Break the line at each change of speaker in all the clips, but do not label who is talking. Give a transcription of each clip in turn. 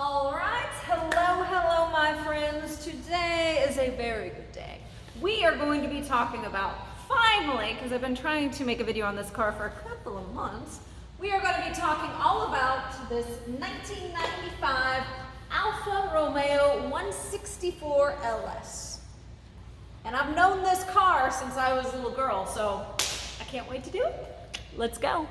All right, hello my friends. Today is a very good day. We are going to be talking about, finally, because I've been trying to make a video on this car for a couple of months, we are going to be talking all about this 1995 Alfa Romeo 164LS. And I've known this car since I was a little girl, so I can't wait to do it. Let's go.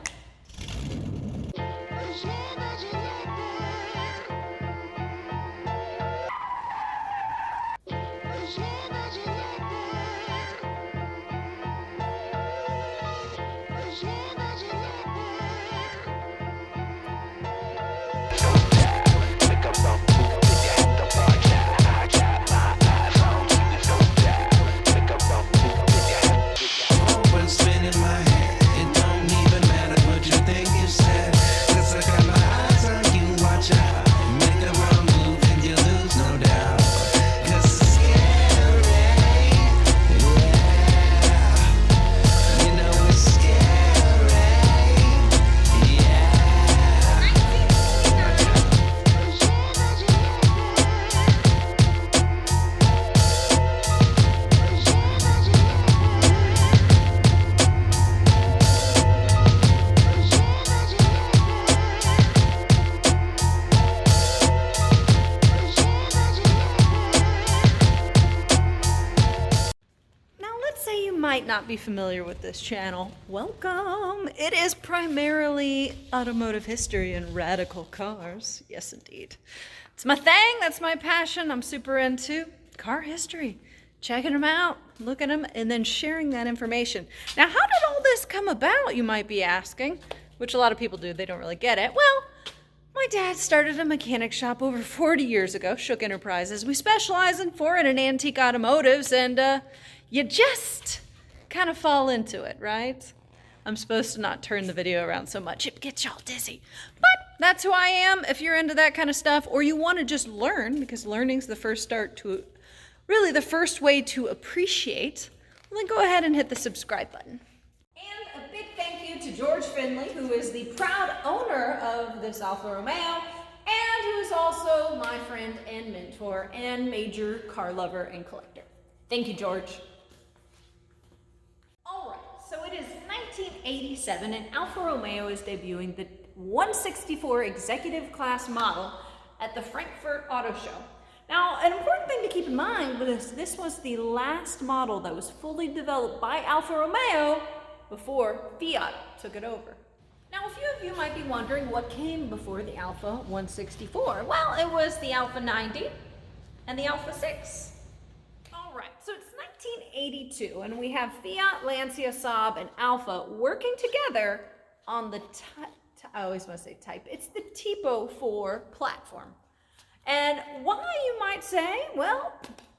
Might not be familiar with this channel. Welcome. It is primarily automotive history and radical cars. Yes, indeed. It's my thing. That's my passion. I'm super into car history, checking them out, looking at them, and then sharing that information. Now, how did all this come about, you might be asking, which a lot of people do. They don't really get it. Well, my dad started a mechanic shop over 40 years ago, Shook Enterprises. We specialize in foreign and antique automotives, and you just kind of fall into it, right? I'm supposed to not turn the video around so much. It gets y'all dizzy. But that's who I am. If you're into that kind of stuff, or you want to just learn, because learning's the first way to appreciate, well, then go ahead and hit the subscribe button. And a big thank you to George Finley, who is the proud owner of this Alfa Romeo, and who is also my friend and mentor and major car lover and collector. Thank you, George. So it is 1987 and Alfa Romeo is debuting the 164 executive class model at the Frankfurt Auto Show. Now, an important thing to keep in mind was this was the last model that was fully developed by Alfa Romeo before Fiat took it over. Now, a few of you might be wondering what came before the Alfa 164. Well, it was the Alfa 90 and the Alfa 6. All right, so it's 1982, and we have Fiat, Lancia, Saab, and Alfa working together on the, I always want to say type, it's the Tipo 4 platform. And why, you might say? Well,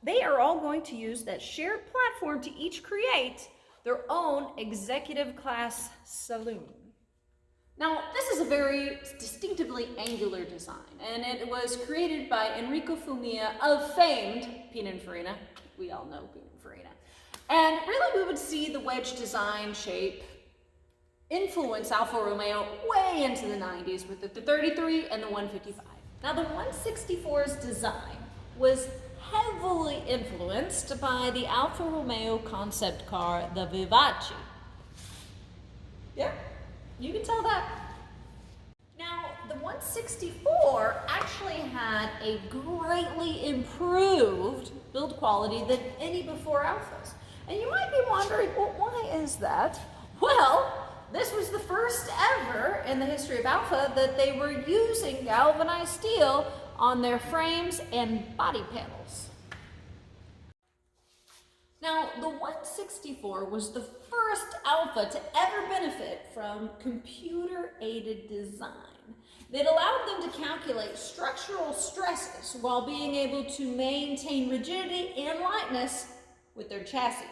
they are all going to use that shared platform to each create their own executive class saloon. Now, this is a very distinctively angular design, and it was created by Enrico Fulmia of famed Pininfarina. We all know Pininfarina. And really, we would see the wedge design shape influence Alfa Romeo way into the 90s with the 33 and the 155. Now, the 164's design was heavily influenced by the Alfa Romeo concept car, the Vivace. Yeah, you can tell that. Now, the 164 actually had a greatly improved build quality than any before Alfas. And you might be wondering, well, why is that? Well, this was the first ever in the history of Alfa that they were using galvanized steel on their frames and body panels. Now, the 164 was the first Alfa to ever benefit from computer-aided design that allowed them to calculate structural stresses while being able to maintain rigidity and lightness with their chassis.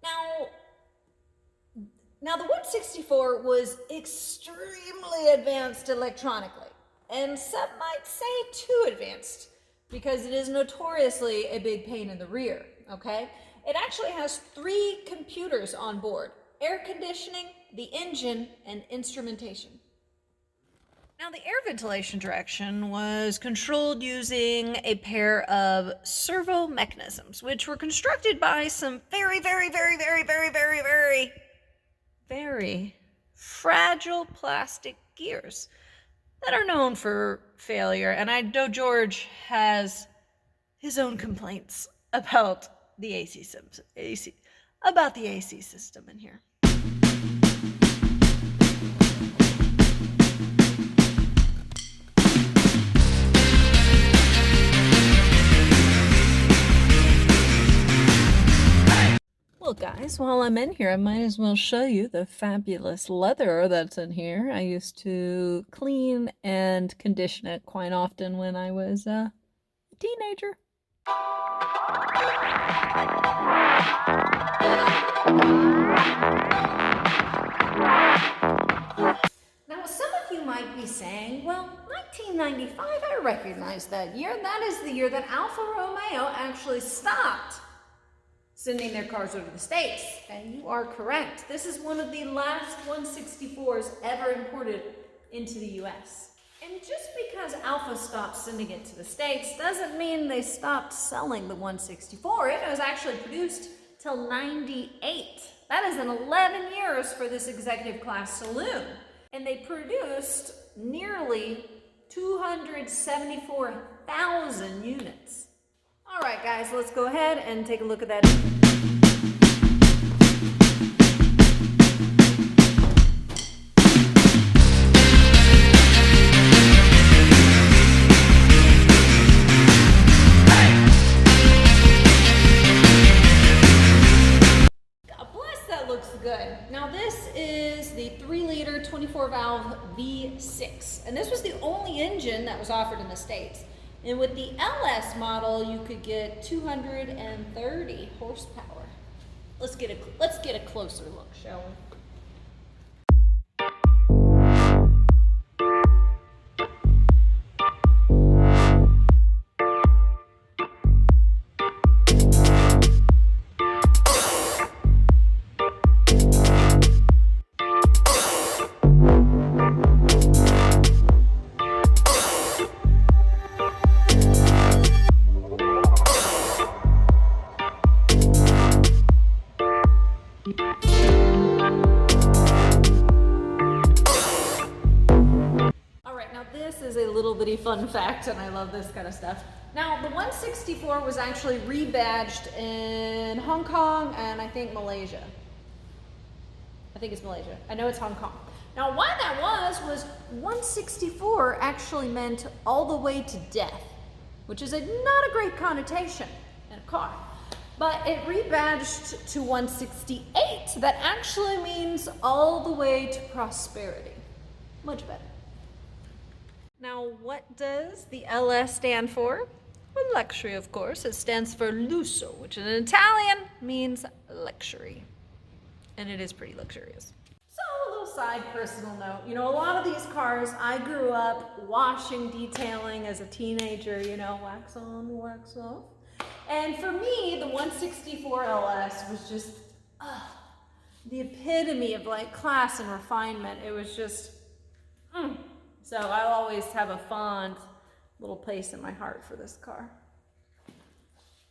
Now the 164 was extremely advanced electronically, and some might say too advanced, because it is notoriously a big pain in the rear, okay? It actually has 3 computers on board: air conditioning, the engine, and instrumentation. Now, the air ventilation direction was controlled using a pair of servo mechanisms, which were constructed by some very fragile plastic gears that are known for failure. And I know George has his own complaints about the AC system in here. Well, guys, while I'm in here, I might as well show you the fabulous leather that's in here. I used to clean and condition it quite often when I was a teenager. Now, some of you might be saying, well, 1995, I recognize that year. That is the year that Alfa Romeo actually stopped sending their cars over to the States. And you are correct. This is one of the last 164s ever imported into the US. And just because Alfa stopped sending it to the States doesn't mean they stopped selling the 164. It was actually produced till 98. That is in 11 years for this executive class saloon. And they produced nearly 274,000 units. All right, guys, let's go ahead and take a look at that. God bless, that looks good. Now, this is the 3-liter 24-valve V6, and this was the only engine that was offered in the States. And with the LS model, you could get 230 horsepower. Let's get a closer look, shall we? This is a little bitty fun fact, and I love this kind of stuff. Now, the 164 was actually rebadged in Hong Kong and I think Malaysia. I think it's Malaysia. I know it's Hong Kong. Now, why that was 164 actually meant all the way to death, which is not a great connotation in a car. But it rebadged to 168. That actually means all the way to prosperity. Much better. Now, what does the LS stand for? Well, luxury, of course. It stands for lusso, which in Italian means luxury. And it is pretty luxurious. So, a little side personal note. You know, a lot of these cars, I grew up washing, detailing as a teenager, you know, wax on, wax off. And for me, the 164 LS was just the epitome of like class and refinement. It was just, So I'll always have a fond little place in my heart for this car.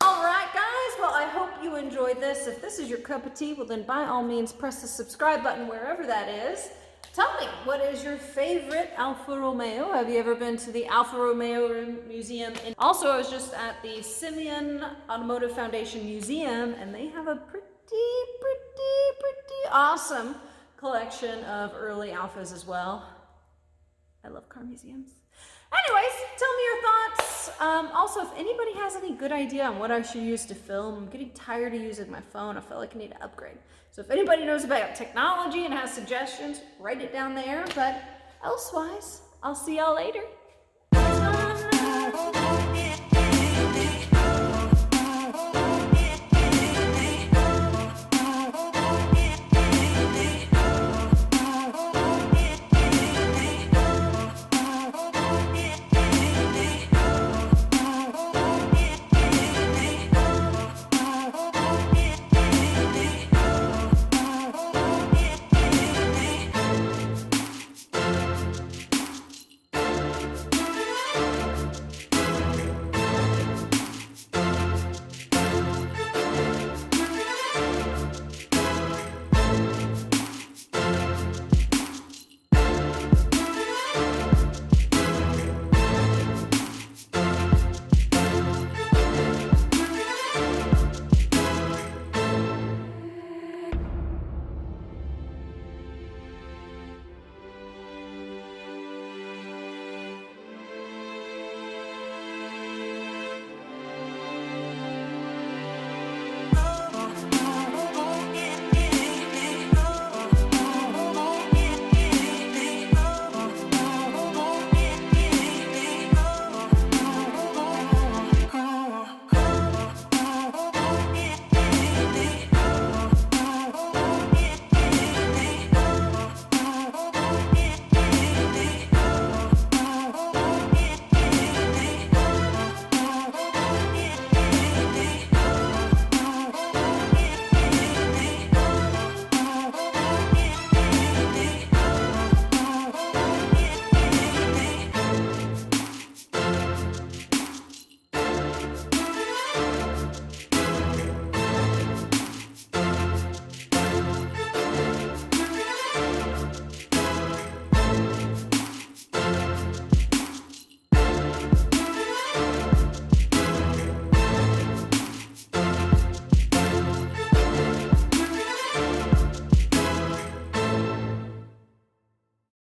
All right, guys. Well, I hope you enjoyed this. If this is your cup of tea, well, then by all means, press the subscribe button wherever that is. Tell me, what is your favorite Alfa Romeo? Have you ever been to the Alfa Romeo Museum? And also, I was just at the Simeon Automotive Foundation Museum, and they have a pretty awesome collection of early Alfas as well. I love car museums. Anyways, tell me your thoughts. Also, if anybody has any good idea on what I should use to film, I'm getting tired of using my phone. I feel like I need to upgrade. So if anybody knows about technology and has suggestions, write it down there. But elsewise, I'll see y'all later.